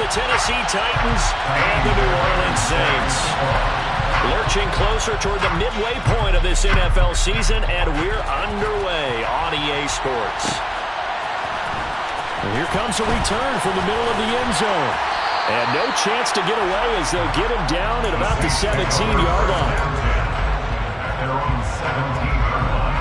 the Tennessee Titans and the New Orleans Saints. Lurching closer toward the midway point of this NFL season, and we're underway on EA Sports. And here comes a return from the middle of the end zone. And no chance to get away as they'll get him down at about the 17-yard line. They're on the 17-yard line.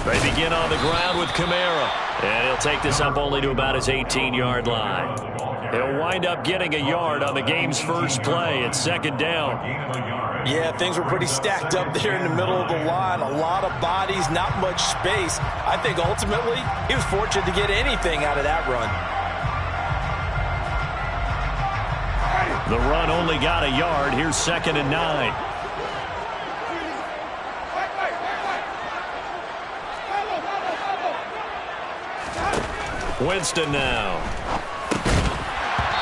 They begin on the ground with Kamara. And he'll take this up only to about his 18-yard line. He'll wind up getting a yard on the game's first play. It's second down. Yeah, things were pretty stacked up there in the middle of the line. A lot of bodies, not much space. I think ultimately he was fortunate to get anything out of that run. The run only got a yard. Here's 2nd and 9. Winston now.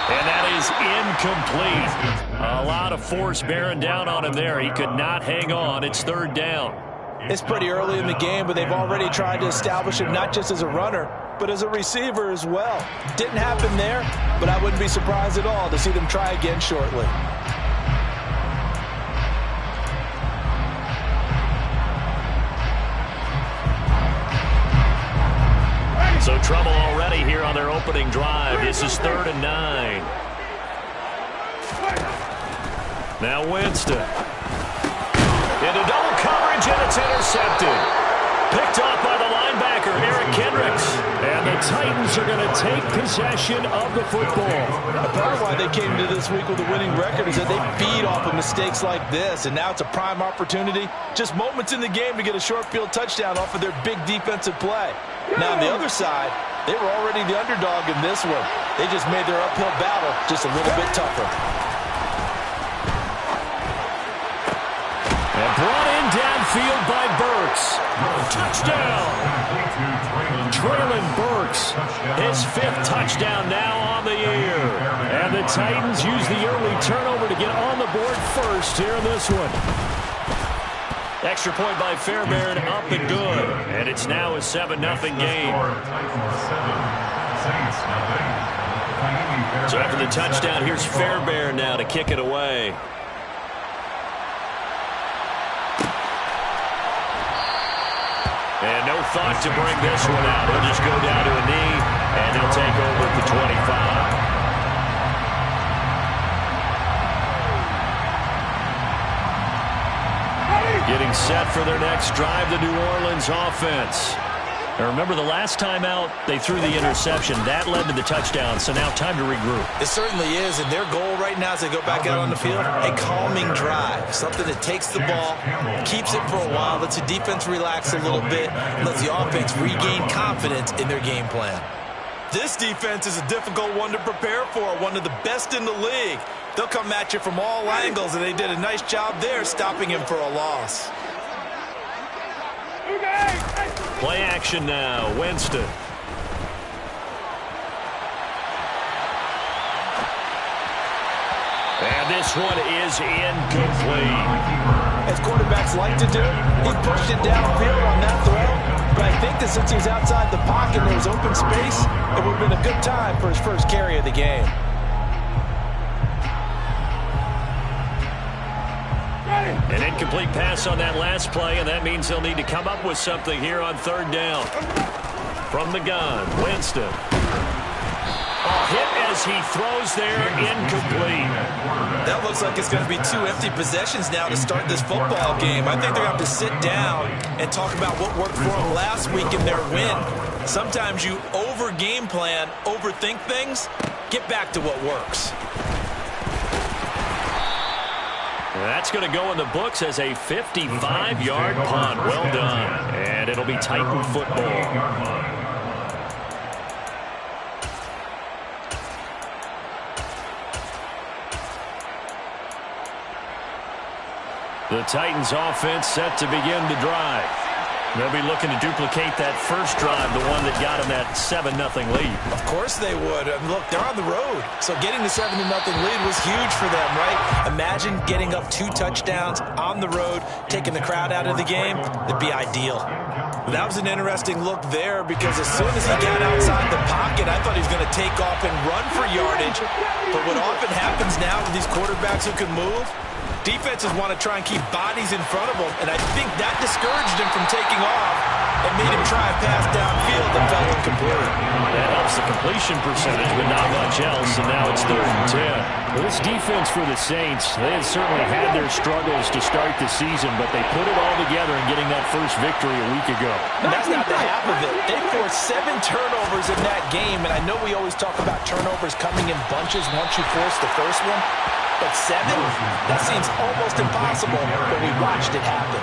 And that is incomplete. A lot of force bearing down on him there. He could not hang on. It's 3rd down. It's pretty early in the game, but they've already tried to establish him not just as a runner, but as a receiver as well. Didn't happen there, but I wouldn't be surprised at all to see them try again shortly. So trouble already here on their opening drive. This is 3rd and 9. Now Winston. Into double coverage, and it's intercepted. Picked off by the linebacker, Eric Kendricks. And the Titans are going to take possession of the football. A part of why they came into this week with a winning record is that they feed off of mistakes like this, and now it's a prime opportunity. Just moments in the game to get a short field touchdown off of their big defensive play. Now on the other side, they were already the underdog in this one. They just made their uphill battle just a little bit tougher. And brought in downfield by Burks. Touchdown! Treylon Burks, his 5th touchdown now on the year. And the Titans use the early turnover to get on the board first here in this one. Extra point by Fairbairn, up and good. And it's now a 7-0 game. So after the touchdown, here's Fairbairn now to kick it away. And no thought to bring this one out. He'll just go down to a knee, and he'll take over at the 25. Getting set for their next drive, the New Orleans offense. Now remember, the last time out, they threw the interception. That led to the touchdown, so now time to regroup. It certainly is, and their goal right now as they go back out on the field, a calming drive. Something that takes the ball, keeps it for a while, lets the defense relax a little bit, and lets the offense regain confidence in their game plan. This defense is a difficult one to prepare for, one of the best in the league. They'll come at you from all angles, and they did a nice job there stopping him for a loss. Play action now, Winston. And this one is incomplete. As quarterbacks like to do, he pushed it downfield on that throw. But I think that since he's outside the pocket and there was open space, it would have been a good time for his first carry of the game. An incomplete pass on that last play, and that means they'll need to come up with something here on 3rd down. From the gun, Winston. Hit as he throws there, incomplete. That looks like it's going to be 2 empty possessions now to start this football game. I think they're going to have to sit down and talk about what worked for them last week in their win. Sometimes you over-game plan, overthink things, get back to what works. That's going to go in the books as a 55-yard punt. Well done. And it'll be Titan football. The Titans offense set to begin the drive. They'll be looking to duplicate that first drive, the one that got them that 7-0 lead. Of course they would. Look, they're on the road, so getting the 7-0 lead was huge for them, right? Imagine getting up 2 touchdowns on the road, taking the crowd out of the game. It'd be ideal. That was an interesting look there because as soon as he got outside the pocket, I thought he was going to take off and run for yardage. But what often happens now with these quarterbacks who can move, defenses want to try and keep bodies in front of them, and I think that discouraged him from taking off and made him try a pass downfield that fell incomplete. That helps the completion percentage, but not much else, and now it's 3rd and 10. Well, this defense for the Saints, they had certainly had their struggles to start the season, but they put it all together in getting that first victory a week ago. And that's not the half of it. They forced 7 turnovers in that game, and I know we always talk about turnovers coming in bunches once you force the first one. But 7? That seems almost impossible, but we watched it happen.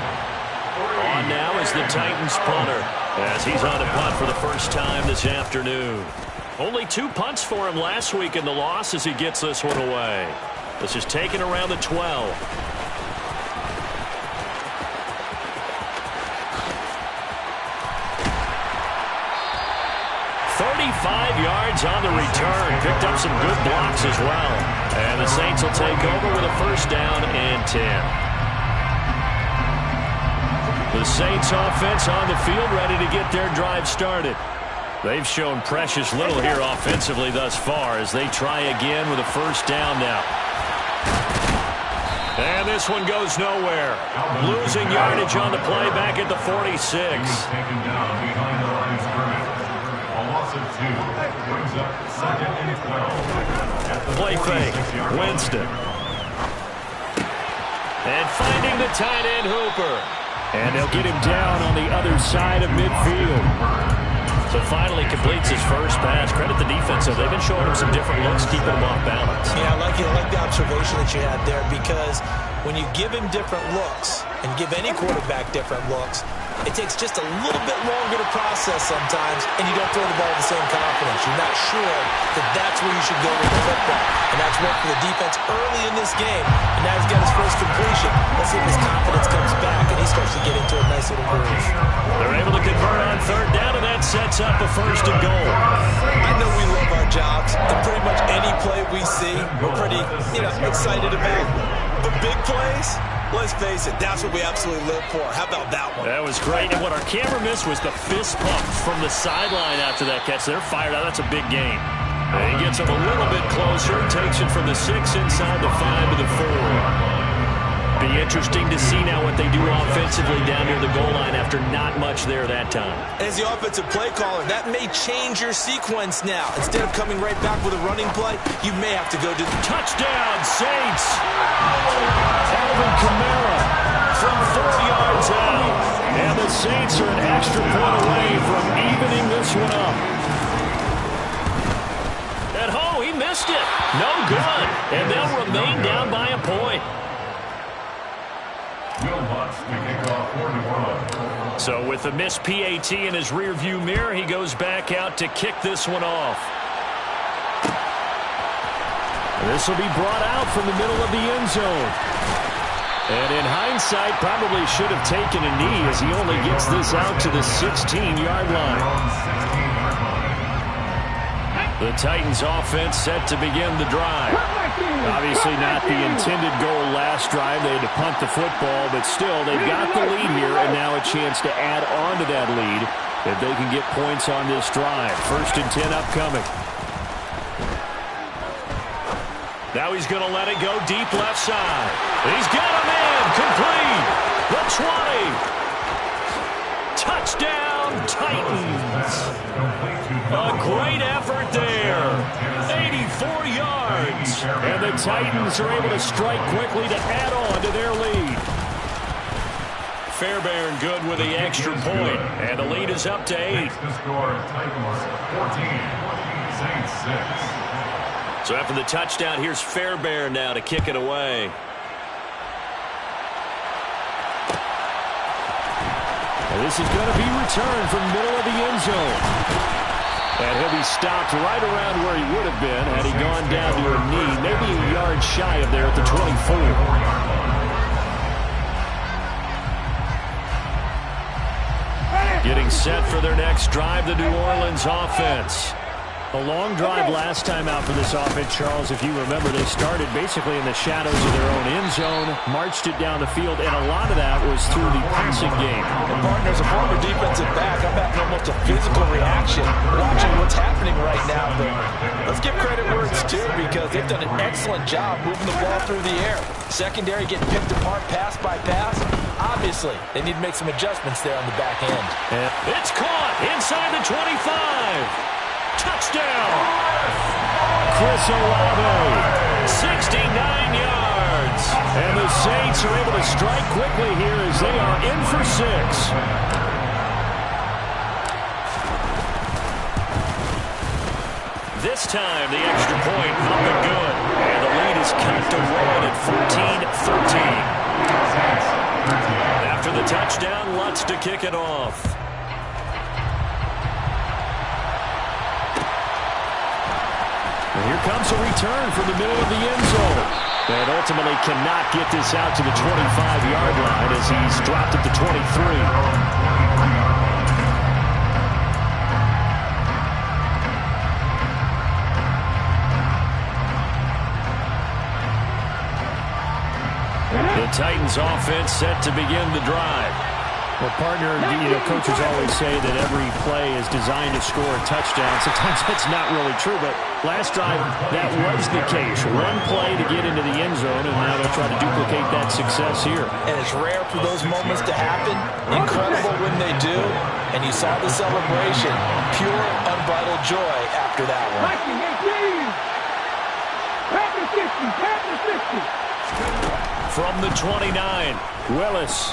On now is the Titans punter, as he's on a punt for the first time this afternoon. Only 2 punts for him last week in the loss as he gets this one away. This is taken around the 12. 35 yards on the return. Picked up some good blocks as well. And the Saints will take over with a first down and 10. The Saints offense on the field ready to get their drive started. They've shown precious little here offensively thus far as they try again with a first down now. And this one goes nowhere. Losing yardage on the play back at the 46. Taken down behind the line of scrimmage. A loss of 2 brings up 2nd and 12. At the Play fake. Winston. And finding the tight end Hooper. And they'll get him down on the other side of midfield. So finally completes his first pass. Credit the defense. So they've been showing him some different looks, keeping him off balance. Yeah, I like the observation that you had there, because when you give him different looks and give any quarterback different looks, it takes just a little bit longer to process sometimes, and you don't throw the ball with the same confidence. You're not sure that that's where you should go with the football. And that's worked for the defense early in this game. And now he's got his first completion. Let's see if his confidence comes back and he starts to get into a nice little groove. They're able to convert on third down, and that sets up a first and goal. I know we love our jobs, and pretty much any play we see, we're pretty, excited about. But big plays, let's face it, that's what we absolutely live for. How about that one? That was great. And what our camera missed was the fist pump from the sideline after that catch. They're fired out. That's a big game. And he gets him a little bit closer. Takes it from the 6 inside the 5 to the 4. Be interesting to see now what they do offensively down near the goal line after not much there that time. As the offensive play caller, that may change your sequence now. Instead of coming right back with a running play, you may have to go to the touchdown, Saints. Alvin Kamara from 4 yards out. And the Saints are an extra point away from evening this one up. At home, he missed it. No good. And they'll remain down by a point. So with a missed PAT in his rearview mirror, he goes back out to kick this one off. This will be brought out from the middle of the end zone. And in hindsight, probably should have taken a knee as he only gets this out to the 16-yard line. The Titans offense set to begin the drive. Obviously not the intended goal last drive. They had to punt the football, but still they've got the lead here, and now a chance to add on to that lead if they can get points on this drive. 1st and 10 upcoming. Now he's going to let it go deep left side. He's got him in. Complete. The 20. Touchdown, Titans. A great effort there. 84 yards. And the Titans are able to strike quickly to add on to their lead. Fairbairn good with the extra point. And the lead is up to 8. So after the touchdown, here's Fairbairn now to kick it away. And this is going to be returned from the middle of the end zone. And he'll be stopped right around where he would have been had he gone down to a knee, maybe a yard shy of there at the 24. Getting set for their next drive, the New Orleans offense. A long drive last time out for this offense, Charles. If you remember, they started basically in the shadows of their own end zone, marched it down the field, and a lot of that was through the passing game. And partners, a former defensive back, I'm having almost a physical reaction watching what's happening right now. But let's give credit where it's due because they've done an excellent job moving the ball through the air. Secondary getting picked apart pass by pass. Obviously, they need to make some adjustments there on the back end. And it's caught inside the 25. Touchdown! Chris Olave, 69 yards. And the Saints are able to strike quickly here as they are in for 6. This time, the extra point up and good. And the lead is cut to 1 at 14-13. After the touchdown, Lutz to kick it off. Here comes a return from the middle of the end zone. And ultimately cannot get this out to the 25-yard line as he's dropped it to 23. The Titans offense set to begin the drive. Well, partner, coaches always say that every play is designed to score a touchdown. Sometimes that's not really true, but last drive, that was the case. One play to get into the end zone, and now they'll try to duplicate that success here. And it's rare for those moments to happen. Incredible when they do. And you saw the celebration. Pure, unbridled joy after that one. From the 29, Willis.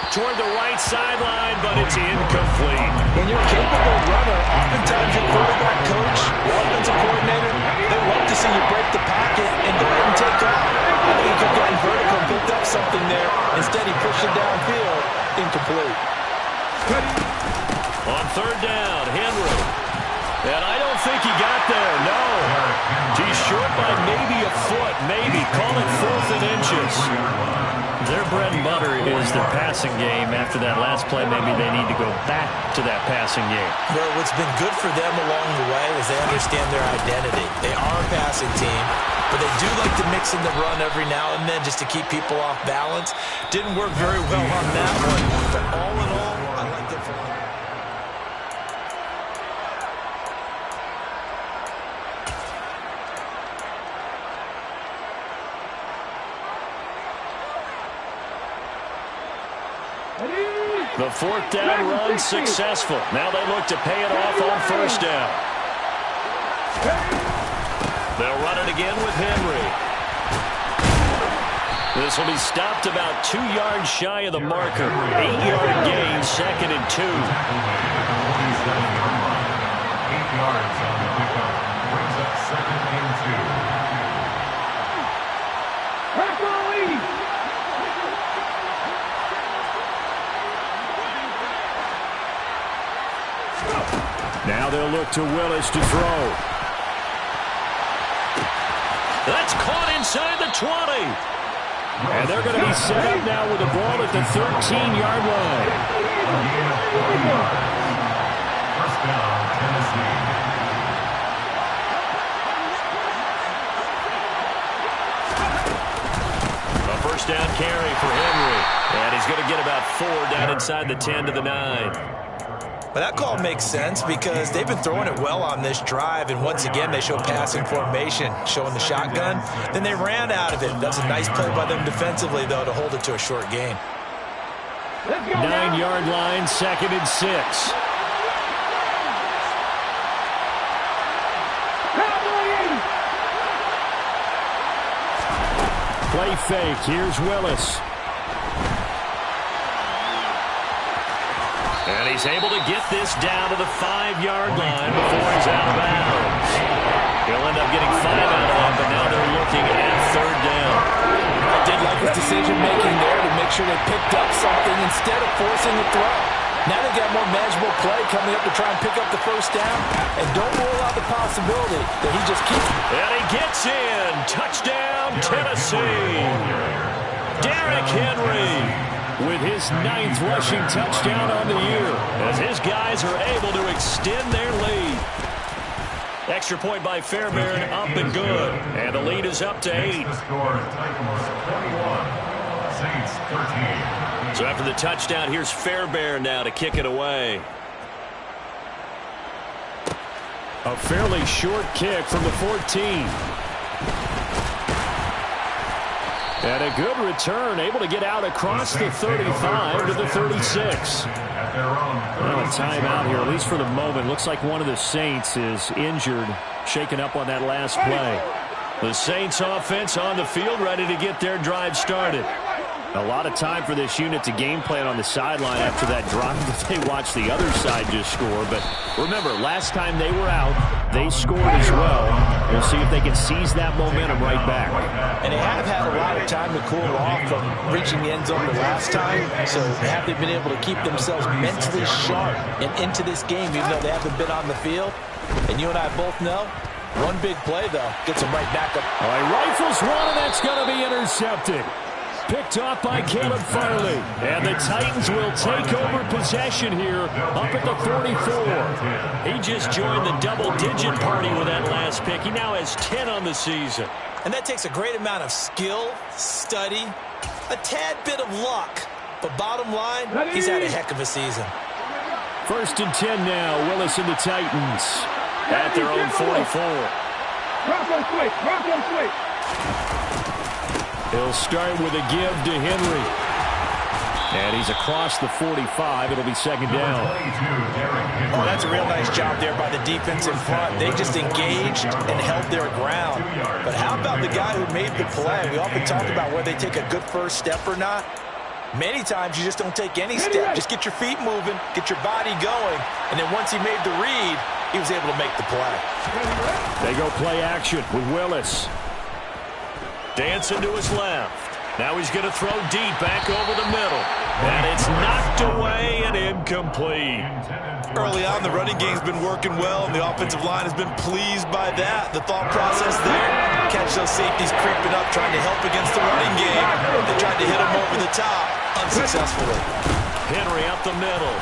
Toward the right sideline, but it's incomplete. When you're a capable runner, oftentimes your quarterback coach, your offensive coordinator, they love to see you break the pocket and go ahead and take off. I think he could have gotten vertical, picked up something there. Instead, he pushed it downfield, incomplete. On third down, Henry. And I don't think he got there, no. He's short by maybe a foot, maybe. Call it 4th and inches. Their bread and butter is their passing game. After that last play, maybe they need to go back to that passing game. Well, what's been good for them along the way is they understand their identity. They are a passing team, but they do like to mix in the run every now and then just to keep people off balance. Didn't work very well on that one, but all in all, I like their philosophy. The 4th down run successful. Now they look to pay it off on 1st down. They'll run it again with Henry. This will be stopped about 2 yards shy of the marker. 8-yard gain, 2nd and 2. 8 yards on the pickup. Brings up 2nd and 2. Now they'll look to Willis to throw. That's caught inside the 20. And they're going to be set up now with the ball at the 13-yard line. 1st down, Tennessee. A 1st down carry for Henry. And he's going to get about 4 down inside the 10 to the 9. But that call makes sense because they've been throwing it well on this drive, and once again they show passing formation, showing the shotgun. Then they ran out of it. That's a nice play by them defensively, though, to hold it to a short gain. 9-yard line, 2nd and 6. Play fake. Here's Willis. And he's able to get this down to the 5-yard line before he's out of bounds. He'll end up getting 5 out of that, but now they're looking at 3rd down. I did like his decision-making there to make sure they picked up something instead of forcing the throw. Now they've got more manageable play coming up to try and pick up the 1st down. And don't rule out the possibility that he just keeps. And he gets in. Touchdown, Tennessee. Derrick Henry. with his 9th rushing touchdown on the year, as his guys are able to extend their lead. Extra point by Fairbairn, up and good. And the lead is up to 8. The score, Titans 21, Saints 13. So after the touchdown, here's Fairbairn now to kick it away. A fairly short kick from the 14. And a good return, able to get out across the 35 to the 36. Well, a timeout here, at least for the moment. Looks like one of the Saints is injured, shaken up on that last play. The Saints offense on the field, ready to get their drive started. A lot of time for this unit to game plan on the sideline after that drive that they watched the other side just score. But remember, last time they were out, they scored as well. We'll see if they can seize that momentum right back. And they have had a lot of time to cool off from reaching the end zone the last time. So have they been able to keep themselves mentally sharp and into this game, even though they haven't been on the field? And you and I both know, one big play, though, gets them right back up. All right, rifles one, and that's going to be intercepted. Picked off by Caleb Farley. And the Titans will take over possession here up at the 44. He just joined the double-digit party with that last pick. He now has 10 on the season. And that takes a great amount of skill, study, a tad bit of luck. But bottom line, he's had a heck of a season. 1st and 10 now. Willis and the Titans at their own 44. He'll start with a give to Henry. And he's across the 45. It'll be 2nd down. Oh, that's a real nice job there by the defense in front. They just engaged and held their ground. But how about the guy who made the play? We often talk about whether they take a good first step or not. Many times you just don't take any step. Just get your feet moving, get your body going, and then once he made the read, he was able to make the play. They go play action with Willis. Dancing to his left. Now he's going to throw deep back over the middle. And it's knocked away and incomplete. Early on, the running game's been working well, and the offensive line has been pleased by that. The thought process there, catch those safeties creeping up, trying to help against the running game. They tried to hit him over the top, unsuccessfully. Henry up the middle.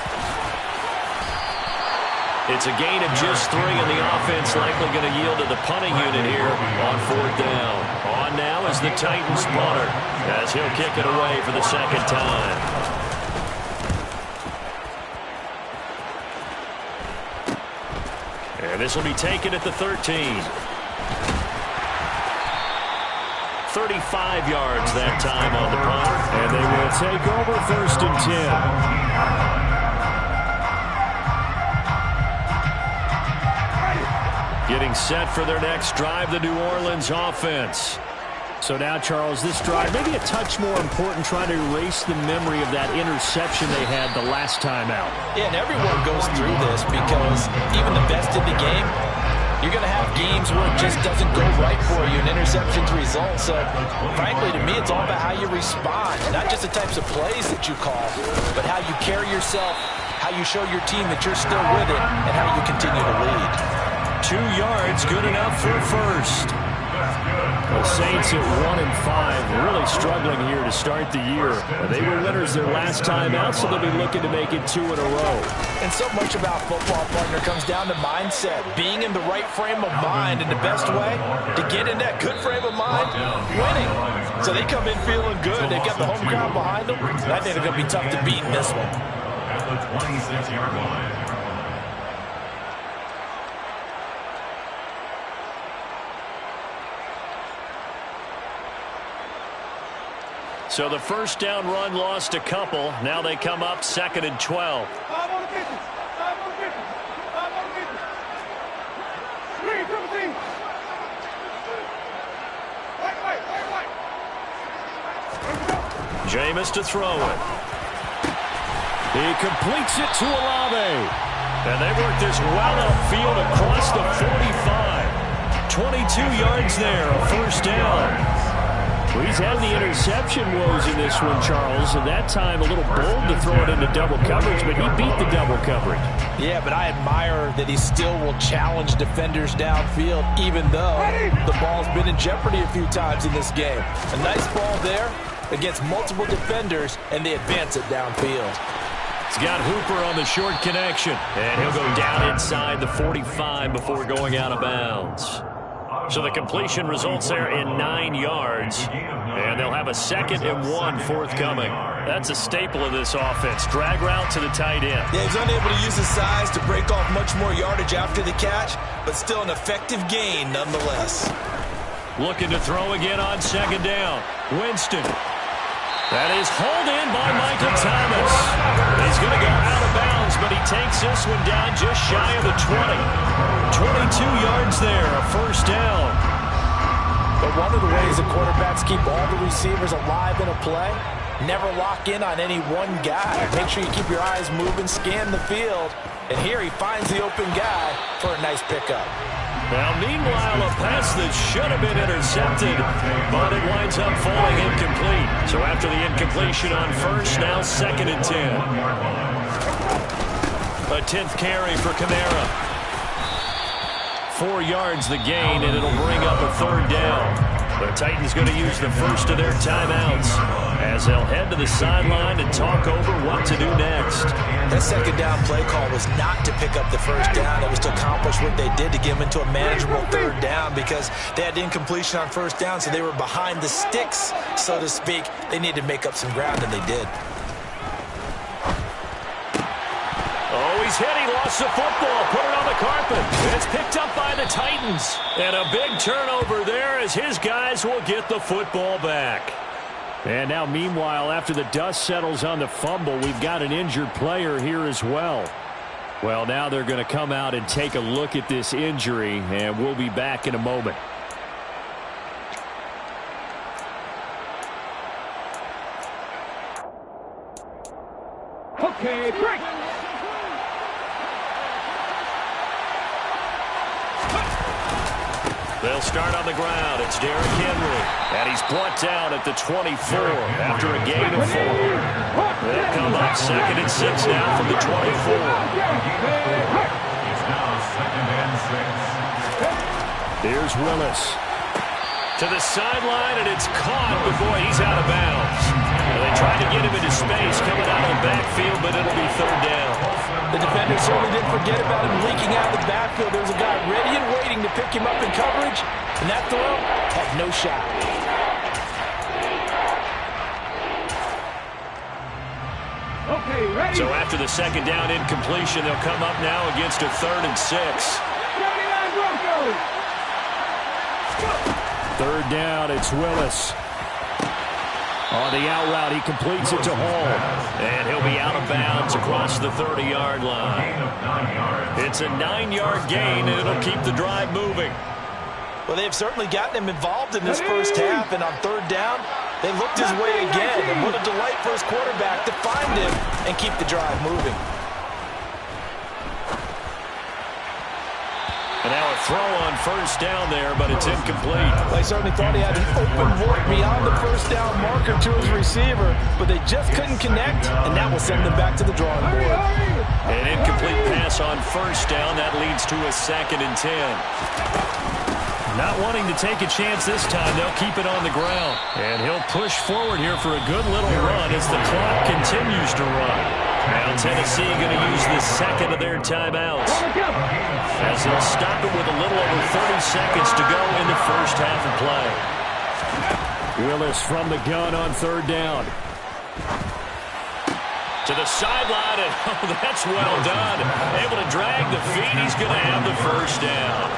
It's a gain of just 3, and the offense likely going to yield to the punting unit here on 4th down. On now is the Titans punter, as he'll kick it away for the 2nd time. And this will be taken at the 13. 35 yards that time on the punt. And they will take over 1st and 10. Getting set for their next drive, the New Orleans offense. So now, Charles, this drive, maybe a touch more important, trying to erase the memory of that interception they had the last time out. Yeah, and everyone goes through this because even the best in the game, you're going to have games where it just doesn't go right for you, and interceptions result. So, frankly, to me, it's all about how you respond, not just the types of plays that you call, but how you carry yourself, how you show your team that you're still with it, and how you continue to lead. 2 yards, good enough for a first. The Saints at 1-5, really struggling here to start the year. They were winners their last time out, so they'll be looking to make it 2 in a row. And so much about football, partner, comes down to mindset. Being in the right frame of mind, and the best way to get in that good frame of mind, winning. So they come in feeling good. They've got the home crowd behind them. And I think they're going to be tough to beat in this one. At the 26-yard line. So the 1st down run lost a couple. Now they come up 2nd and 12. Jameis to throw it. He completes it to Olave. And they work this well upfield across the 45. 22 yards there, a 1st down. Well, he's had the interception woes in this one, Charles, and that time a little bold to throw it into double coverage, but he beat the double coverage. Yeah, but I admire that he still will challenge defenders downfield, even though the ball's been in jeopardy a few times in this game. A nice ball there, against multiple defenders, and they advance it downfield. He's got Hooper on the short connection, and he'll go down inside the 45 before going out of bounds. So the completion results there in 9 yards, and they'll have a 2nd and 1 forthcoming. That's a staple of this offense. Drag route to the tight end. Yeah, he's unable to use his size to break off much more yardage after the catch, but still an effective gain nonetheless. Looking to throw again on 2nd down. Winston. That is hauled in by Michael Thomas. He's going to go out of bounds, but he takes this one down just shy of the 20. 22 yards there, a 1st down. But one of the ways the quarterbacks keep all the receivers alive in a play, never lock in on any one guy. Make sure you keep your eyes moving, scan the field, and here he finds the open guy for a nice pickup. Now, meanwhile, a pass that should have been intercepted, but it winds up falling incomplete. So after the incompletion on 1st, now 2nd and 10. A 10th carry for Kamara. 4 yards the gain, and it'll bring up a 3rd down. The Titans going to use the first of their timeouts as they'll head to the sideline and talk over what to do next. That 2nd down play call was not to pick up the 1st down. It was to accomplish what they did to get them into a manageable 3rd down because they had incompletion on 1st down, so they were behind the sticks, so to speak. They needed to make up some ground, and they did. Oh, he's hit. He lost the football. Put it on the carpet. It's picked up by the Titans. And a big turnover there as his guys will get the football back. And now, meanwhile, after the dust settles on the fumble, we've got an injured player here as well. Well, now they're going to come out and take a look at this injury, and we'll be back in a moment. Okay, break. They'll start on the ground. It's Derrick Henry. And he's brought down at the 24 after a gain of 4. They'll come up 2nd and 6 now from the 24. It's now 2nd and 6. Here's Willis. To the sideline, and it's caught before he's out of bounds. Well, they tried to get him into space coming out of the backfield, but it'll be 3rd down. The defender certainly didn't forget about him leaking out of the backfield. There was a guy ready and waiting to pick him up in coverage, and that throw had no shot. Okay, ready. So after the 2nd down incompletion, they'll come up now against a 3rd and 6. 79 Broncos. 3rd down, it's Willis. On the out route, he completes it to Hall. And he'll be out of bounds across the 30-yard line. It's a 9-yard gain, and it'll keep the drive moving. Well, they've certainly gotten him involved in this 1st half, and on 3rd down, they looked his way again. And what a delight for his quarterback to find him and keep the drive moving. And now a throw on 1st down there, but it's incomplete. They certainly thought he had an open look beyond the 1st down marker to his receiver, but they just couldn't connect, and that will send them back to the drawing board. An incomplete pass on 1st down. That leads to a 2nd and 10. Not wanting to take a chance this time, they'll keep it on the ground. And he'll push forward here for a good little run as the clock continues to run. Now Tennessee going to use the 2nd of their timeouts, as they'll stop it with a little over 30 seconds to go in the 1st half of play. Willis from the gun on 3rd down. To the sideline, and oh, that's well done. Able to drag the feet. He's going to have the 1st down.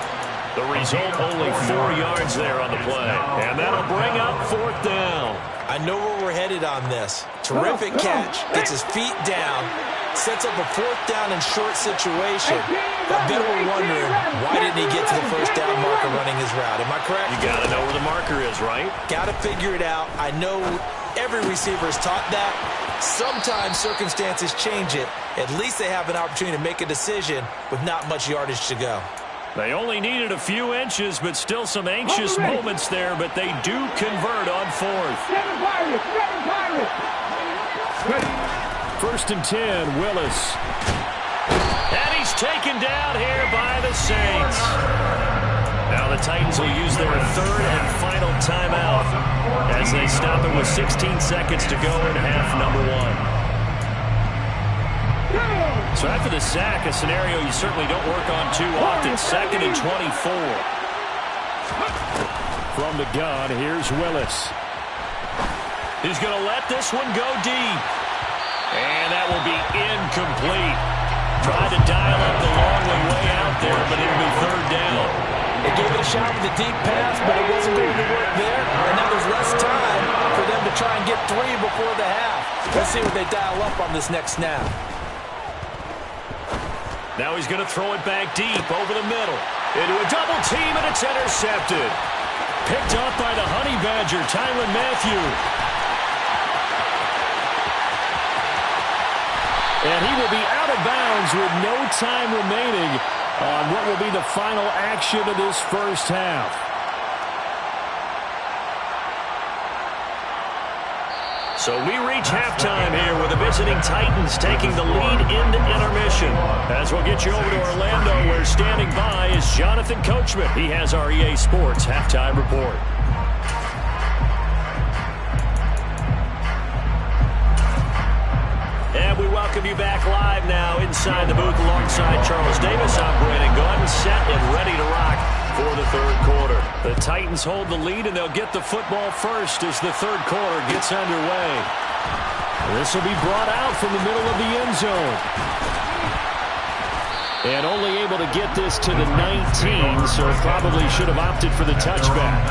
The result, only 4 yards there on the play. And that'll bring up 4th down. I know where we're headed on this. Terrific catch, gets his feet down, sets up a 4th down and short situation. I bet we're wondering, why didn't he get to the 1st down marker running his route? Am I correct? You got to know where the marker is, right? Got to figure it out. I know every receiver is taught that. Sometimes circumstances change it. At least they have an opportunity to make a decision with not much yardage to go. They only needed a few inches, but still some anxious moments there, but they do convert on 4th. 7 Pirates. 1st and 10, Willis. And he's taken down here by the Saints. Now the Titans will use their 3rd and final timeout as as they stop it with 16 seconds to go in half number one. So after the sack, a scenario you certainly don't work on too often. 2nd and 24. From the gun, here's Willis. He's going to let this one go deep. And that will be incomplete. Tried to dial up the long way out there, but it'll be 3rd down. They gave it a shot with the deep pass, but it wasn't going to work there. And now there's less time for them to try and get 3 before the half. Let's see what they dial up on this next snap. Now he's going to throw it back deep over the middle. Into a double team, and it's intercepted. Picked up by the Honey Badger, Tyrann Mathieu. And he will be out of bounds with no time remaining on what will be the final action of this first half. So we reach halftime here with the visiting Titans taking the lead into intermission. As we'll get you over to Orlando, where standing by is Jonathan Coachman. He has our EA Sports halftime report. And we welcome you back live now inside the booth alongside Charles Davis. I'm Brandon Gaudin, set and ready to rock for the 3rd quarter. The Titans hold the lead, and they'll get the football first as the 3rd quarter gets underway. This will be brought out from the middle of the end zone. And only able to get this to the 19, so probably should have opted for the touchback.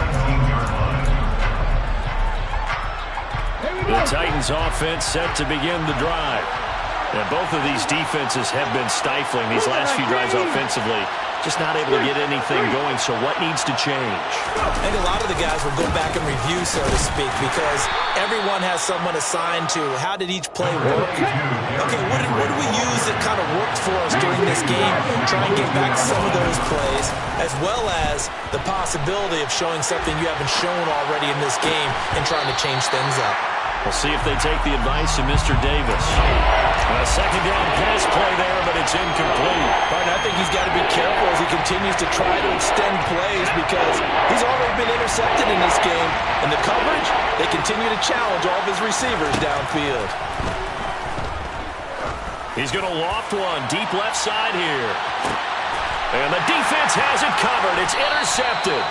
The Titans offense set to begin the drive. And both of these defenses have been stifling these last few drives offensively. Just not able to get anything going, so what needs to change? I think a lot of the guys will go back and review, so to speak, because everyone has someone assigned to how did each play work. Okay, what did we use that kind of worked for us during this game? Try and get back some of those plays, as well as the possibility of showing something you haven't shown already in this game and trying to change things up. We'll see if they take the advice of Mr. Davis. A 2nd down pass play there, but it's incomplete. But I think he's got to be careful as he continues to try to extend plays because he's already been intercepted in this game. And the coverage, they continue to challenge all of his receivers downfield. He's going to loft one deep left side here. And the defense has it covered. It's intercepted.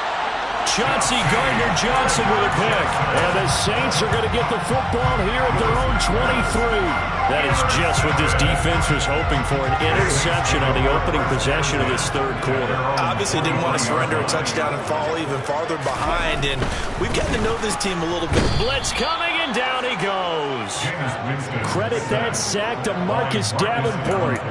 Chauncey Gardner-Johnson with a pick. And the Saints are going to get the football here at their own 23. That is just what this defense was hoping for, an interception on the opening possession of this 3rd quarter. Obviously didn't want to surrender a touchdown and fall even farther behind, and we've gotten to know this team a little bit. Blitz coming, and down he goes. Credit that sack to Marcus Davenport.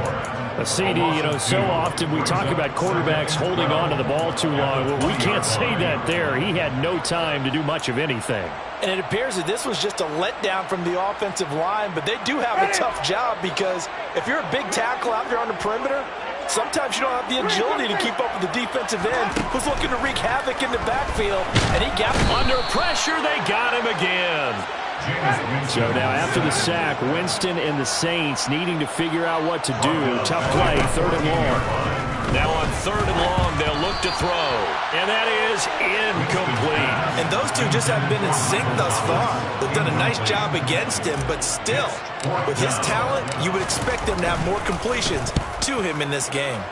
A CD, so often we talk about quarterbacks holding on to the ball too long. Well, we can't say that there. He had no time to do much of anything. And it appears that this was just a letdown from the offensive line, but they do have a tough job because if you're a big tackle out there on the perimeter, sometimes you don't have the agility to keep up with the defensive end who's looking to wreak havoc in the backfield, and he got under pressure. They got him again. So now after the sack, Winston and the Saints needing to figure out what to do. Tough play, 3rd and long. Now on 3rd and long, they'll look to throw. And that is incomplete. And those two just haven't been in sync thus far. They've done a nice job against him, but still, with his talent, you would expect them to have more completions to him in this game.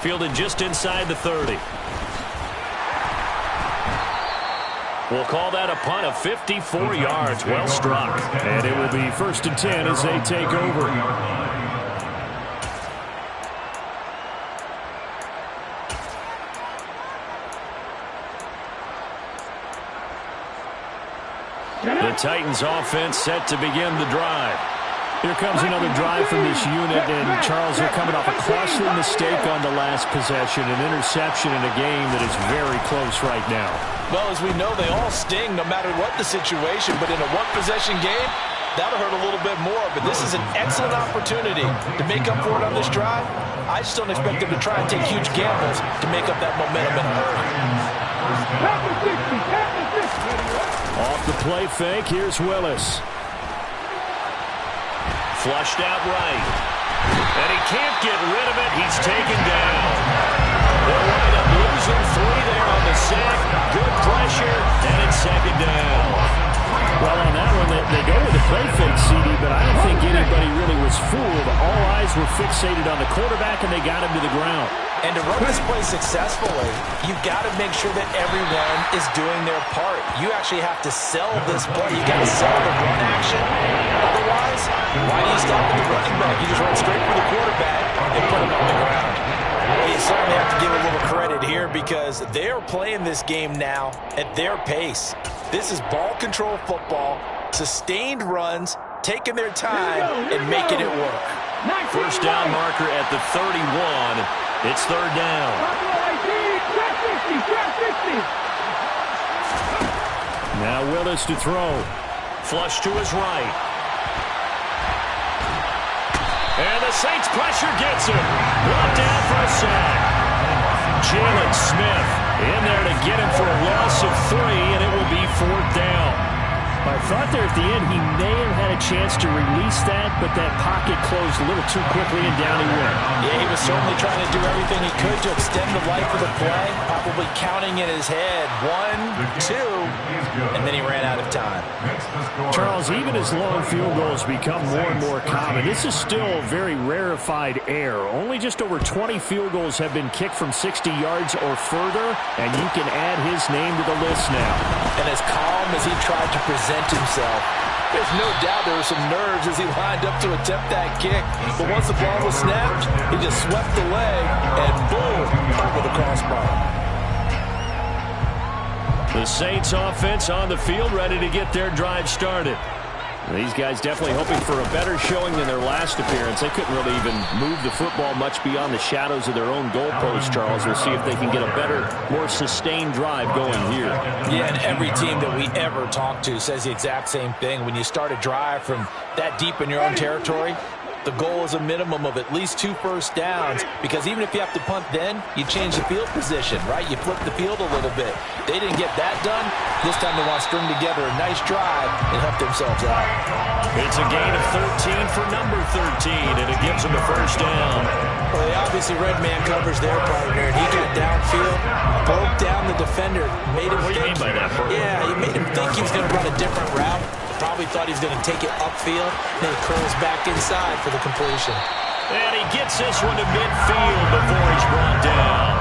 Fielded just inside the 30. We'll call that a punt of 54 yards. Well struck. And it will be 1st and 10 as they take over. The Titans offense set to begin the drive. Here comes another drive from this unit, and Charles, they're coming off a costly mistake on the last possession, an interception in a game that is very close right now. Well, as we know, they all sting no matter what the situation, but in a one-possession game, that'll hurt a little bit more, but this is an excellent opportunity to make up for it on this drive. I just don't expect them to try and take huge gambles to make up that momentum in a hurry. Off the play fake, here's Willis. Flushed out right. And he can't get rid of it. He's taken down. They'll wind up losing 3 there on the play fake, CD, but I don't think anybody really was fooled. All eyes were fixated on the quarterback, and they got him to the ground. And to run this play successfully, you've got to make sure that everyone is doing their part. You actually have to sell this play. You got to sell the run action. Otherwise, why do you stop at the running back? You just run straight for the quarterback and put him on the ground. You certainly have to give a little credit here because they're playing this game now at their pace. This is ball control football, sustained runs, taking their time and making it work. First down marker at the 31. It's third down. Now Willis to throw. Flush to his right. And the Saints pressure gets him. Brought down for a sack. Jalen Smith in there to get him for a loss of 3, and it will be fourth down. I thought there at the end he may have had a chance to release that, but that pocket closed a little too quickly, and down he went. Yeah, he was certainly trying to do everything he could to extend the life of the play, probably counting in his head 1, 2, and then he ran out of time. Charles, even as long field goals become more and more common, this is still very rarefied air. Only just over 20 field goals have been kicked from 60 yards or further, and you can add his name to the list now. And as calm as he tried to present himself, there's no doubt there were some nerves as he lined up to attempt that kick. But once the ball was snapped, he just swept the leg and boom, over the crossbar. The Saints offense on the field, ready to get their drive started. These guys definitely hoping for a better showing than their last appearance. They couldn't really even move the football much beyond the shadows of their own goalpost, Charles. We'll see if they can get a better, more sustained drive going here. Yeah, and every team that we ever talk to says the exact same thing. When you start a drive from that deep in your own territory, the goal is a minimum of at least 2 first downs, because even if you have to punt then, you change the field position, right? You flip the field a little bit. They didn't get that done. This time they want to string together a nice drive and help themselves out. It's a gain of 13 for number 13, and it gives them a first down. Well, they obviously red man covers their partner, and he got downfield, broke down the defender, made him What do you mean by that, Bert? Yeah, he made him think he was going to run a different route. Probably thought he was going to take it upfield, then he curls back inside for the completion. And he gets this one to midfield before he's brought down.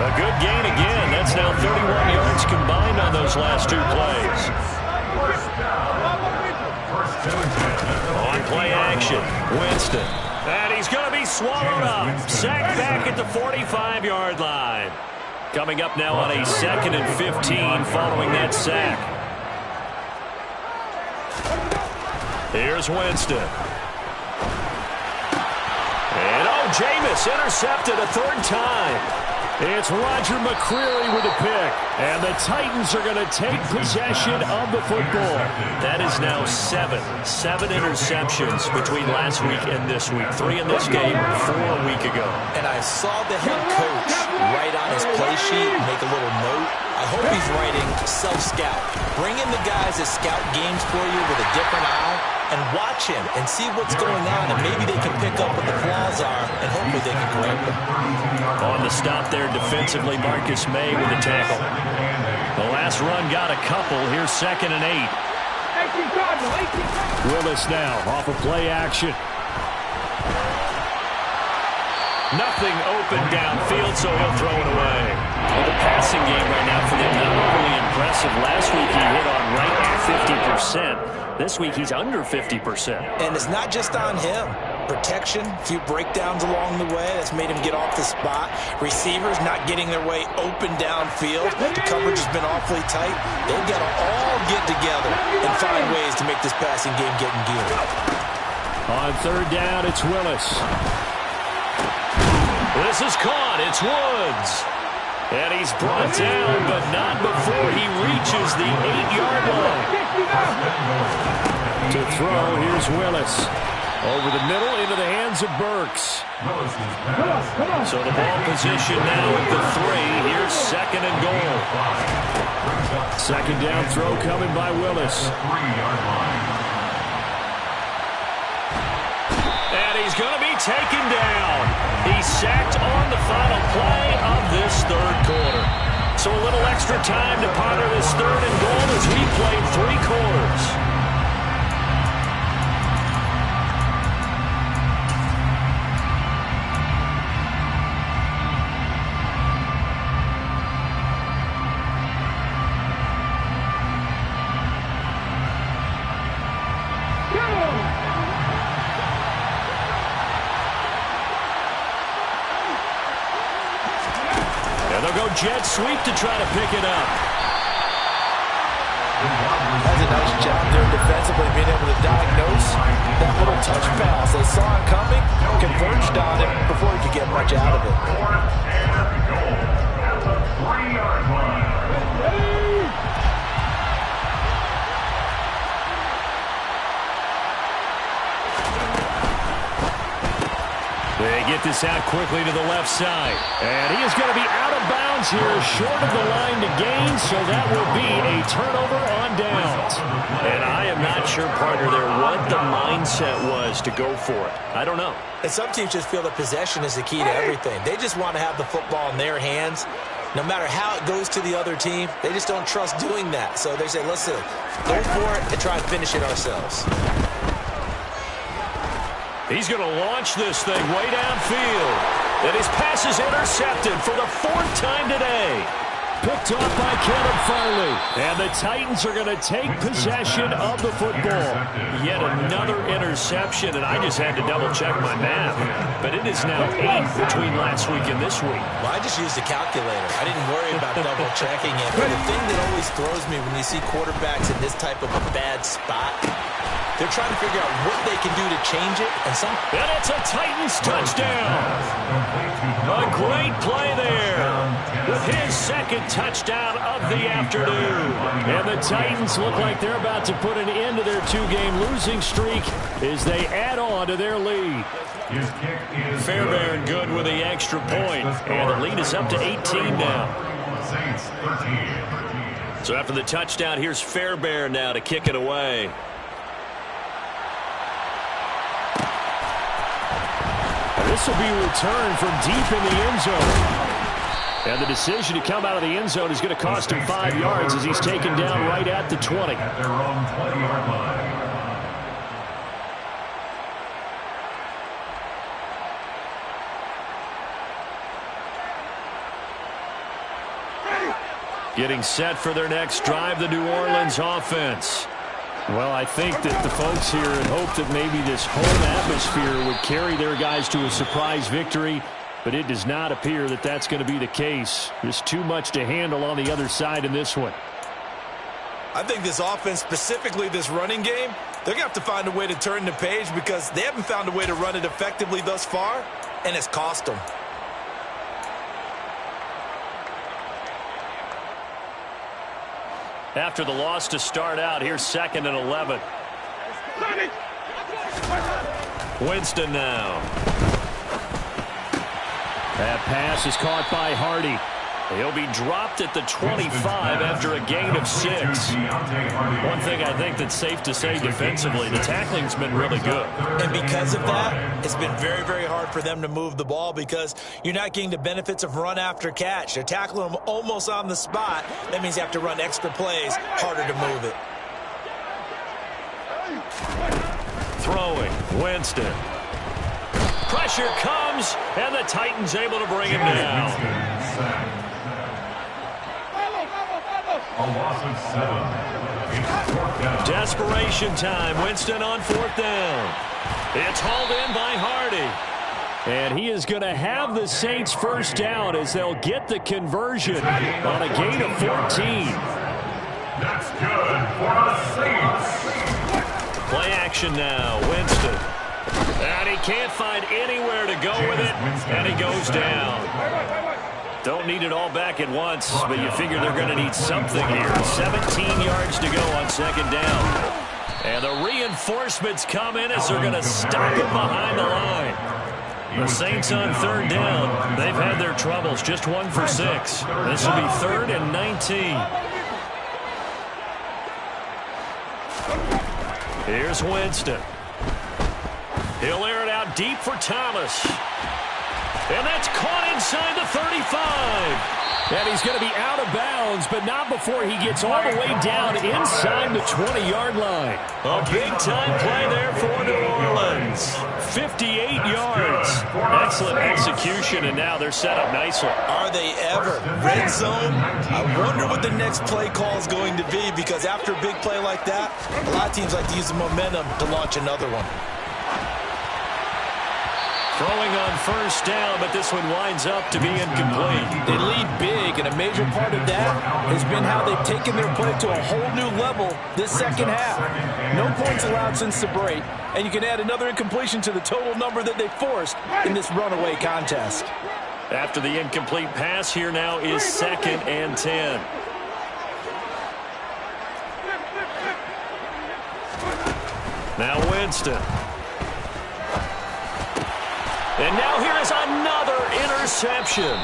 A good gain again. That's now 31 yards combined on those last 2 plays. On play action, Winston. And he's going to be swallowed up. Sacked back at the 45-yard line. Coming up now on a 2nd and 15 following that sack. Here's Winston. And Jameis intercepted a 3rd time. It's Roger McCreary with a pick. And the Titans are going to take possession of the football. That is now 7 interceptions between last week and this week. 3 in this game, 4 a week ago. And I saw the head coach write on his play sheet, make a little note. I hope he's writing self-scout. Bring in the guys that scout games for you with a different eye and watch him and see what's going on, and maybe they can pick up what the flaws are, and hopefully they can correct them. On the stop there defensively, Marcus May with a tackle. The last run got a couple. Here's 2nd and 8. Willis now off of play action. Nothing open downfield, so he'll throw it away. Well, the passing game right now for them, not overly impressive. Last week he hit on right at 50%. This week he's under 50%. And it's not just on him. Protection, a few breakdowns along the way. That's made him get off the spot. Receivers not getting their way open downfield. The coverage has been awfully tight. They've got to all get together and find ways to make this passing game get in gear. On 3rd down, it's Willis. This is caught. It's Woods. And he's brought down, but not before he reaches the 8-yard line. To throw, here's Willis. Over the middle, into the hands of Burks. So the ball position now at the 3. Here's 2nd and goal. 2nd down throw coming by Willis. And he's going to be taken down. He's sacked on the final play of this 3rd quarter. So a little extra time to ponder this 3rd and goal as we played 3 quarters. They'll go jet sweep to try to pick it up. That's a nice job there defensively, being able to diagnose that little touch pass. They saw it coming, converged on it before he could get much out of it. 3-yard line. They get this out quickly to the left side. And he is going to be out of bounds here, short of the line to gain, so that will be a turnover on downs. And I am not sure, partner, there what the mindset was to go for it. I don't know. And some teams just feel that possession is the key to everything. They just want to have the football in their hands. No matter how it goes to the other team, they just don't trust doing that. So they say, listen, go for it and try and finish it ourselves. He's going to launch this thing way downfield. And his pass is intercepted for the 4th time today. Picked off by Caleb Farley. And the Titans are going to take possession of the football. Yet another interception, and I just had to double-check my math. But it is now 8 between last week and this week. Well, I just used a calculator. I didn't worry about double-checking it. But the thing that always throws me when you see quarterbacks in this type of a bad spot, they're trying to figure out what they can do to change it. And it's a Titans touchdown. A great play there with his 2nd touchdown of the afternoon. And the Titans look like they're about to put an end to their 2-game losing streak as they add on to their lead. Fairbairn good with the extra point. And the lead is up to 18 now. So after the touchdown, here's Fairbairn now to kick it away. This will be returned from deep in the end zone. And the decision to come out of the end zone is going to cost him 5 yards as he's taken down right at the 20. At their own 20-yard line. Getting set for their next drive, the New Orleans offense. Well, I think that the folks here had hoped that maybe this home atmosphere would carry their guys to a surprise victory, but it does not appear that that's going to be the case. There's too much to handle on the other side in this one. I think this offense, specifically this running game, they're going to have to find a way to turn the page because they haven't found a way to run it effectively thus far, and it's cost them. After the loss to start out, here's 2nd and 11. Winston now. That pass is caught by Hardy. He'll be dropped at the 25 after a gain of 6. One thing I think that's safe to say defensively, the tackling's been really good. And because of that, it's been very, very hard for them to move the ball because you're not getting the benefits of run after catch. They're tackling them almost on the spot. That means you have to run extra plays, harder to move it. Throwing, Winston. Pressure comes, and the Titans able to bring him down. A loss of 7. It's 4th down. Desperation time. Winston on 4th down. It's hauled in by Hardy. And he is going to have the Saints first down as they'll get the conversion on a gain of 14. That's good for the Saints. Play action now. Winston. And he can't find anywhere to go with it, and he goes down. Don't need it all back at once, but you figure they're going to need something here. 17 yards to go on 2nd down. And the reinforcements come in as they're going to stop him behind the line. The Saints on 3rd down. They've had their troubles. Just 1 for 6. This will be 3rd and 19. Here's Winston. He'll air it out deep for Thomas. And that's caught inside the 35. And he's going to be out of bounds, but not before he gets all the way down inside the 20-yard line. A big-time play there for New Orleans. 58 yards. Excellent execution, and now they're set up nicely. Are they ever? Red zone? I wonder what the next play call is going to be because after a big play like that, a lot of teams like to use the momentum to launch another one. Throwing on first down, but this one winds up to be incomplete. They lead big, and a major part of that has been how they've taken their play to a whole new level this second half. No points allowed since the break, and you can add another incompletion to the total number that they forced in this runaway contest. After the incomplete pass, here now is 2nd and 10. Now Winston. And now here is another interception.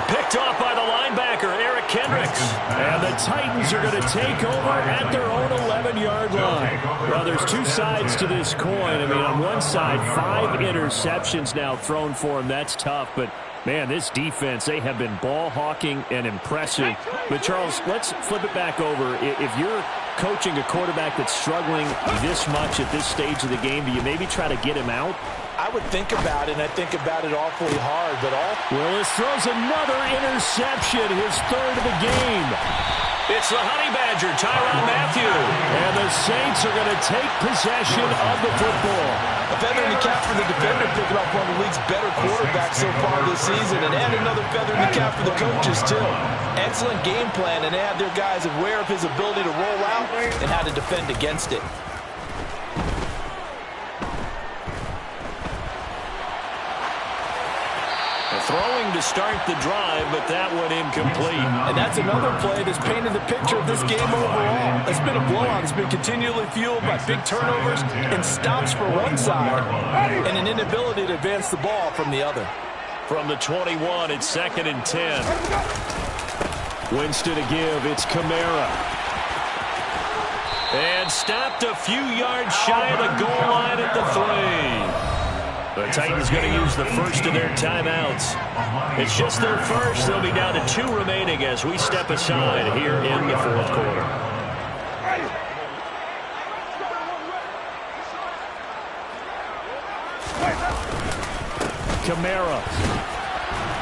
Picked off by the linebacker, Eric Kendricks. And the Titans are going to take over at their own 11-yard line. Well, there's two sides to this coin. I mean, on one side, 5 interceptions now thrown for him. That's tough, but man, this defense, they have been ball hawking and impressive. But, Charles, let's flip it back over. If you're coaching a quarterback that's struggling this much at this stage of the game, do you maybe try to get him out? I would think about it, and I think about it awfully hard. But Willis throws another interception, his 3rd of the game. It's the Honey Badger, Tyrann Mathieu. And the Saints are going to take possession of the football. A feather in the cap for the defender, picking up one of the league's better quarterbacks so far this season, and add another feather in the cap for the coaches, too. Excellent game plan, and they had their guys aware of his ability to roll out and how to defend against it. Throwing to start the drive, but that one incomplete. And that's another play that's painted the picture of this game overall. It's been a blowout. It's been continually fueled by big turnovers and stops for one side and an inability to advance the ball from the other. From the 21, it's 2nd and 10. Winston to give. It's Kamara. And stopped a few yards shy of the goal line at the 3. The Titans going to use the first of their timeouts. It's just their first. They'll be down to 2 remaining as we step aside here in the 4th quarter. Kamara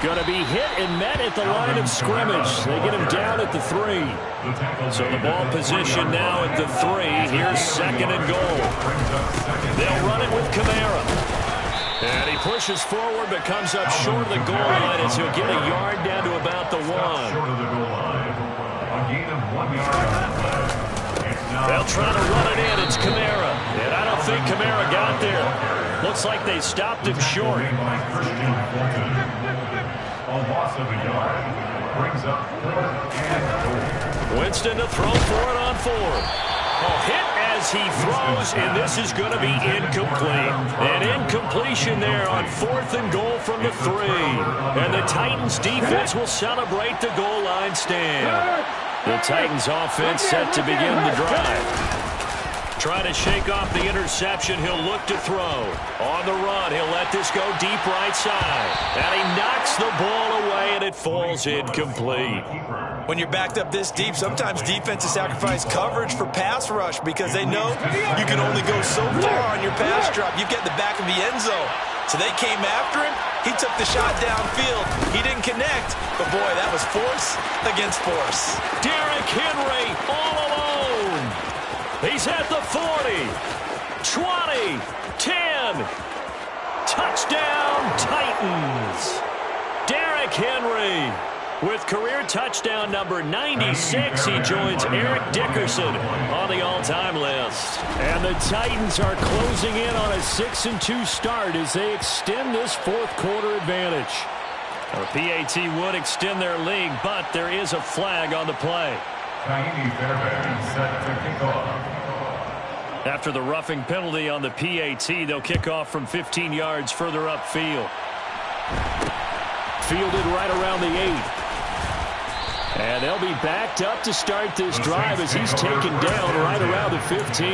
going to be hit and met at the line of scrimmage. They get him down at the 3. So the ball position now at the 3. Here's 2nd and goal. They'll run it with Kamara. And he pushes forward but comes up short of the goal line as he'll get a yard down to about the 1. They'll try to run it in. It's Kamara. And I don't think Kamara got there. Looks like they stopped him short. A loss of a yard brings up 4th and goal. Winston to throw for it on 4th. Hit as he throws, and this is going to be incomplete. An incompletion there on 4th and goal from the 3. And the Titans defense will celebrate the goal line stand. The Titans offense set to begin the drive. Trying to shake off the interception, he'll look to throw. On the run, he'll let this go deep right side. And he knocks the ball away, and it falls incomplete. When you're backed up this deep, sometimes defenses sacrifice coverage for pass rush because they know you can only go so far on your pass drop. You get the back of the end zone. So they came after him. He took the shot downfield. He didn't connect. But, boy, that was force against force. Derrick Henry all alone. He's at the 40, 20, 10. Touchdown, Titans. Derrick Henry with career touchdown number 96. He joins Eric Dickerson on the all-time list. And the Titans are closing in on a 6-2 start as they extend this 4th quarter advantage. The PAT would extend their lead, but there is a flag on the play. Kaimi Fairbairn set to kick off. After the roughing penalty on the PAT, they'll kick off from 15 yards further upfield. Fielded right around the 8. And they'll be backed up to start this drive as he's taken down right around the 15.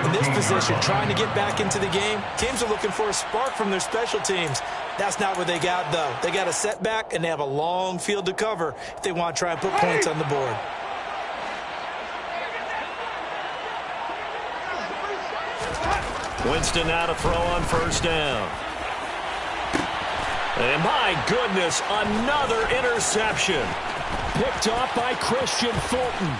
In this position, trying to get back into the game, teams are looking for a spark from their special teams. That's not what they got, though. They got a setback, and they have a long field to cover if they want to try and put points on the board. Winston now to throw on first down. And my goodness, another interception. Picked off by Christian Fulton.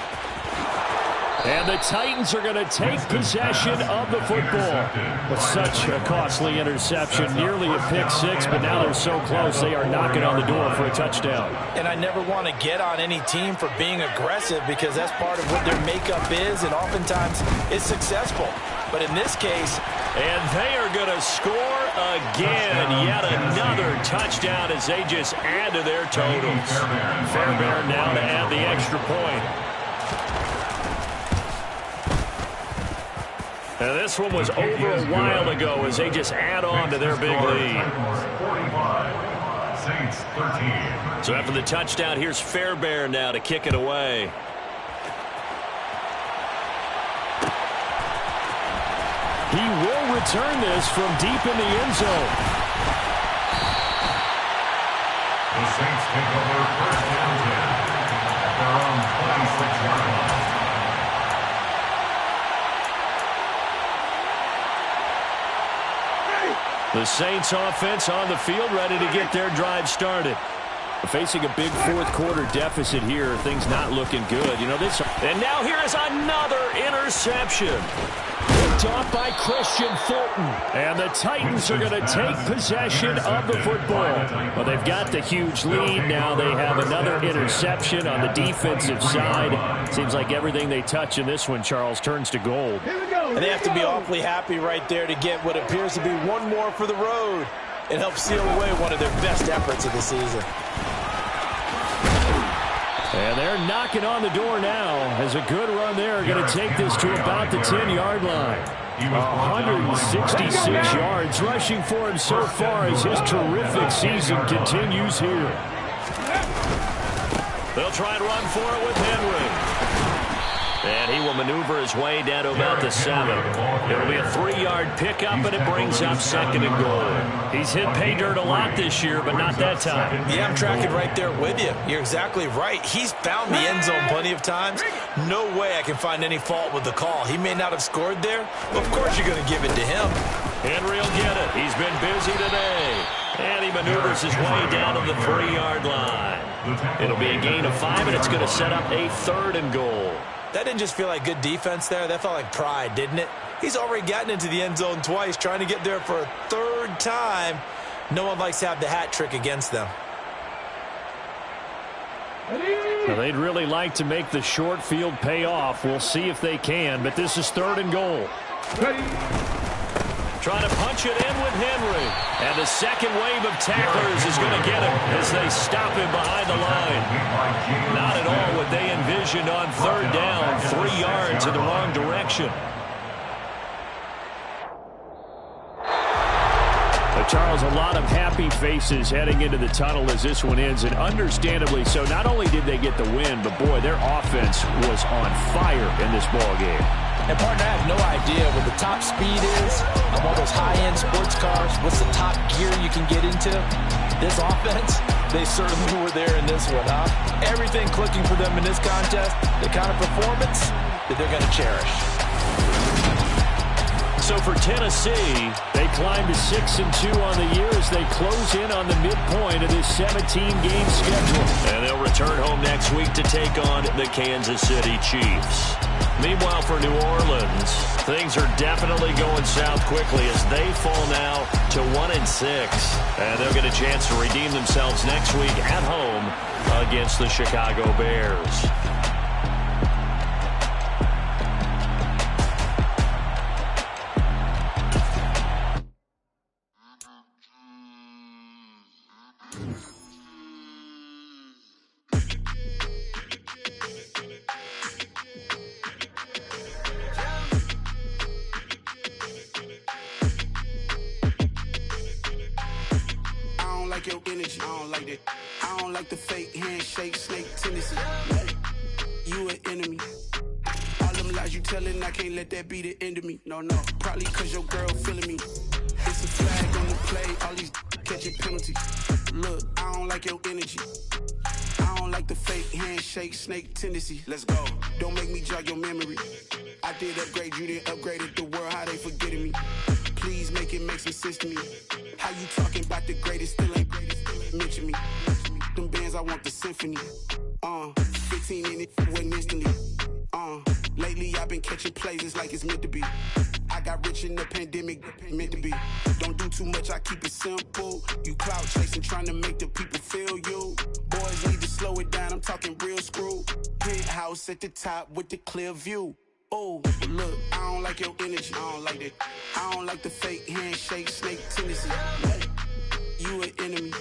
And the Titans are going to take possession of the football. With such a costly interception, nearly a pick six, but now they're so close they are knocking on the door for a touchdown. And I never want to get on any team for being aggressive because that's part of what their makeup is, and oftentimes it's successful. But in this case, and they are going to score again. Yet another touchdown as they just add to their totals. Fairbairn now to add the extra point. And this one was over a while ago as they just add on to their big lead. 45, Saints 13. So after the touchdown, here's Fairbairn now to kick it away. He will return this from deep in the end zone. The Saints take over first down 10 at their own 26-yard line. The Saints offense on the field, ready to get their drive started. Facing a big fourth quarter deficit here, things not looking good. You know this. And now here is another interception. Picked off by Christian Fulton. And the Titans are going to take possession of the football. Well, they've got the huge lead. Now they have another interception on the defensive side. Seems like everything they touch in this one, Charles, turns to gold. and they have to be awfully happy right there to get what appears to be one more for the road. It helps seal away one of their best efforts of the season. And they're knocking on the door now as a good run there. Going to take this to about the 10-yard line. 166 yards rushing for him so far as his terrific season continues here. They'll try and run for it with Henry. And he will maneuver his way down to about the 7. It'll be a 3-yard pickup, and it brings up 2nd and goal. He's hit pay dirt a lot this year, but not that time. Yeah, I'm tracking right there with you. You're exactly right. He's found the end zone plenty of times. No way I can find any fault with the call. He may not have scored there, but of course you're going to give it to him. Henry will get it. He's been busy today. And he maneuvers his way down to the 3-yard line. It'll be a gain of 5, and it's going to set up a 3rd and goal. That didn't just feel like good defense there. That felt like pride, didn't it? He's already gotten into the end zone twice, trying to get there for a 3rd time. No one likes to have the hat trick against them. Well, they'd really like to make the short field pay off. We'll see if they can, but this is 3rd and goal. Trying to punch it in with Henry. And the second wave of tacklers is going to get him as they stop him behind the line. Not at all what they envisioned on 3rd down. 3 yards in the wrong direction. Charles, a lot of happy faces heading into the tunnel as this one ends, and understandably so. Not only did they get the win, but boy, their offense was on fire in this ball game. And partner, I have no idea what the top speed is of all those high-end sports cars. What's the top gear you can get into? This offense, they certainly were there in this one, huh? Everything clicking for them in this contest, the kind of performance that they're going to cherish. So for Tennessee, they climb to 6-2 on the year as they close in on the midpoint of this 17-game schedule. And they'll return home next week to take on the Kansas City Chiefs. Meanwhile, for New Orleans, things are definitely going south quickly as they fall now to 1-6. And they'll get a chance to redeem themselves next week at home against the Chicago Bears. Your energy, I don't like that. I don't like the fake handshake, snake tendency. You an enemy. All them lies you telling, I can't let that be the end of me. No, probably cause your girl feeling me. It's a flag on the play, all these catching penalties. Look, I don't like your energy. I don't like the fake handshake, snake tendency. Let's go. Don't make me jog your memory. I did upgrade, you didn't upgrade it. The world, how they forgetting me. Please make it make some sense to me. How you talking about the greatest, still ain't greatest, mention me. Them bands, I want the symphony. 15 in it, wasn't instantly. Lately, I've been catching plays, it's like it's meant to be. I got rich in the pandemic, meant to be. Don't do too much, I keep it simple. You clout chasing, trying to make the people feel you. Boys need to slow it down, I'm talking real screw. Penthouse at the top with the clear view. Oh, look, I don't like your energy, I don't like that. I don't like the fake handshake, snake tendency. What? You an enemy.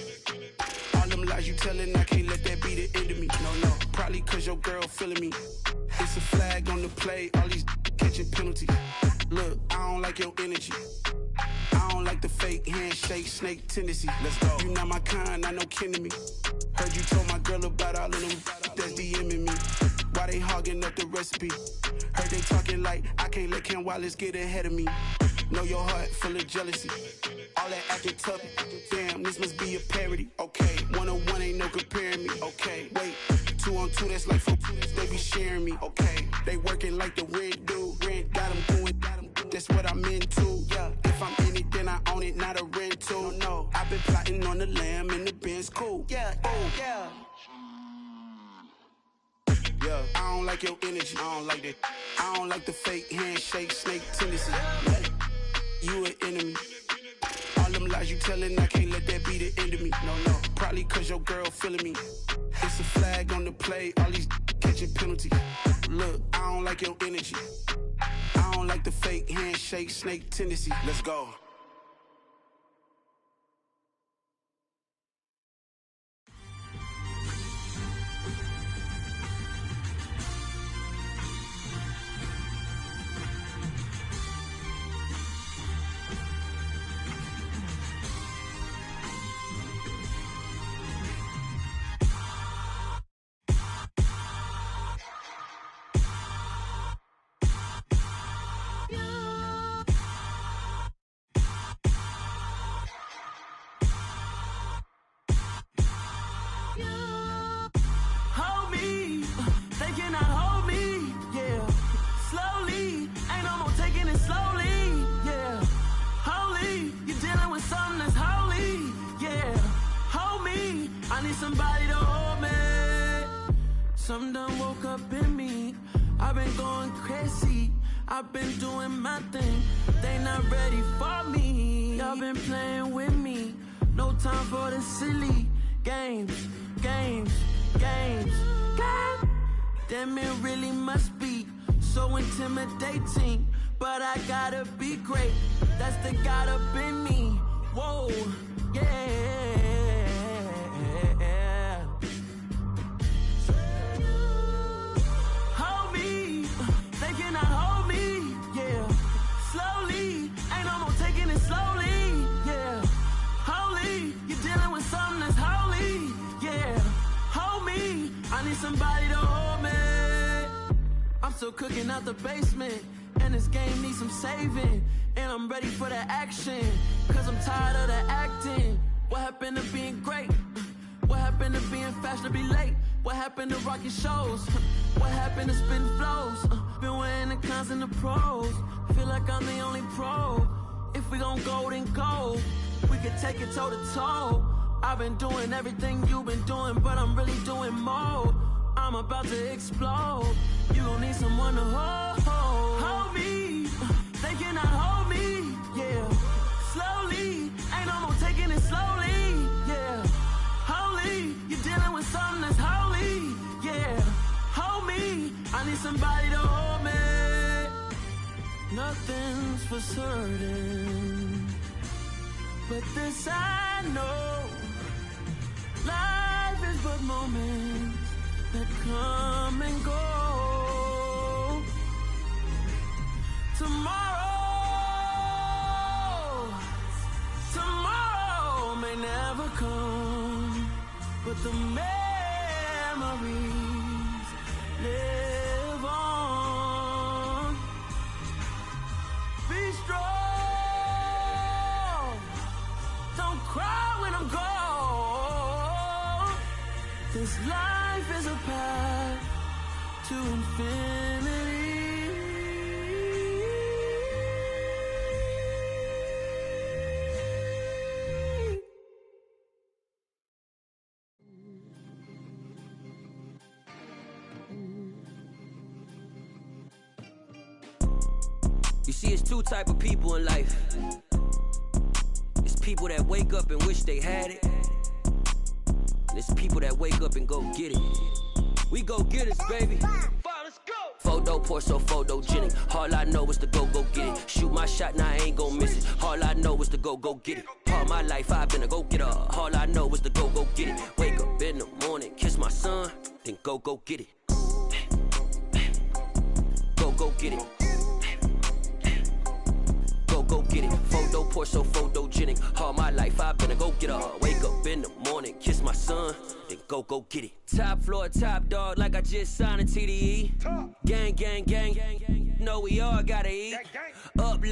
All them lies you telling, I can't let that be the end of me. No, probably cause your girl feeling me. It's a flag on the play, all these catching penalties. Look, I don't like your energy. I don't like the fake handshake, snake tendency. Let's go. You not my kind, I know kin to me. Heard you told my girl about all of them that's DMing me. Why they hogging up the recipe? Heard they talking like I can't let Ken Wallace get ahead of me. Know your heart full of jealousy. All that acting tough, damn, this must be a parody. Okay, 1-on-1 ain't no comparing me. Okay, wait, 2-on-2, that's like 4, they be sharing me. Okay, they working like the rent do. Rent got them doing, that's what I'm into. Yeah, if I'm in it, then I own it, not a rental. No, I've been plotting on the lamb and the Benz cool. Yeah, oh, yeah. Yeah, I don't like your energy, I don't like that. I don't like the fake handshake, snake tendency. You an enemy. All them lies you telling, I can't let that be the end of me. No, probably cause your girl feeling me. It's a flag on the play, all these catching penalties. Look, I don't like your energy. I don't like the fake handshake, snake tendency. Let's go. Somebody to hold me. Some done woke up in me. I've been going crazy. I've been doing my thing. They not ready for me. Y'all been playing with me. No time for the silly games. Damn, it really must be so intimidating. But I gotta be great. That's the God up in me. Whoa, yeah. Somebody to hold me. I'm still cooking out the basement, and this game needs some saving. And I'm ready for the action, cause I'm tired of the acting. What happened to being great? What happened to being fashionably late? What happened to rocking shows? What happened to spitting flows? Been weighing the cons and the pros. Feel like I'm the only pro. If we gon' go, then go. We could take it toe to toe. I've been doing everything you've been doing, but I'm really doing more. I'm about to explode. You gon' need someone to hold me. They cannot hold me, yeah. Slowly, ain't no more taking it slowly, yeah. Holy, you're dealing with something that's holy, yeah. Hold me, I need somebody to hold me. Nothing's for certain, but this I know. Life is but moments that come and go. Tomorrow may never come, but the memories live on. Be strong, don't cry when I'm gone. This life is a path to infinity. see, it's two type of people in life. It's people that wake up and wish they had it. And it's people that wake up and go get it. We go get it, baby. Photo poor, so photogenic. All I know is to go get it. Shoot my shot, now I ain't gon' miss it. All I know is to go get it. All my life I've been a go-getter. All I know is to go get it. Wake up in the morning, kiss my son, then go get it. Go get it. Go get it. Photo poor, so photogenic. All my life I've been a go-getter. Wake up in the morning, kiss my son, then go get it. Top floor, top dog, like I just signed a TDE. Gang, gang, gang. Know we all gotta eat. Up.